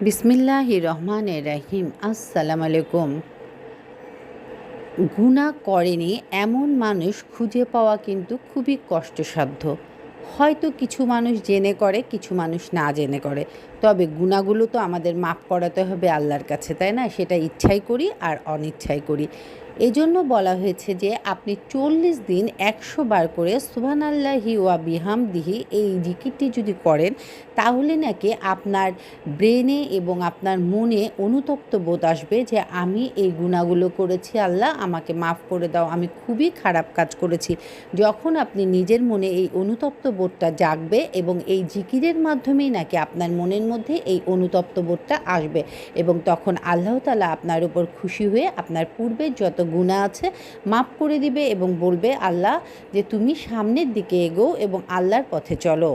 বিসমিল্লাহির রহমানির রহিম। আসসালামু আলাইকুম। গুনাহ করেনি এমন মানুষ খুঁজে পাওয়া কিন্তু খুবই কষ্টসাধ্য। হয়তো কিছু মানুষ জেনে করে, কিছু মানুষ না জেনে করে। তবে গুনাহগুলো তো আমাদের মাফ করাতে হবে আল্লাহর কাছে, তাই না? সেটা ইচ্ছায় করি আর অনিচ্ছায় করি। এজন্য বলা হয়েছে যে আপনি ৪০ দিন ১০০ বার করে সুবহানাল্লাহি ওয়া বিহামদিহি এই জিকিরটি যদি করেন, তাহলে নাকি আপনার ব্রেনে এবং আপনার মনে অনুতপ্ত বোধ আসবে যে আমি এই গুনাহগুলো করেছি, আল্লাহ আমাকে মাফ করে দাও, আমি খুবই খারাপ কাজ করেছি। যখন আপনি নিজের মনে এই অনুতপ্ত বোধটা জাগবে এবং এই জিকিরের মাধ্যমেই নাকি আপনার মনের মধ্যে এই অনুতপ্ত বোধটা আসবে এবং তখন আল্লাহ তাআলা আপনার উপর খুশি হয়ে আপনার পূর্বের যত গুনাহ আছে মাফ করে দিবে এবং বলবে, আল্লাহ যে তুমি সামনের দিকে এগোও এবং আল্লাহর পথে চলো।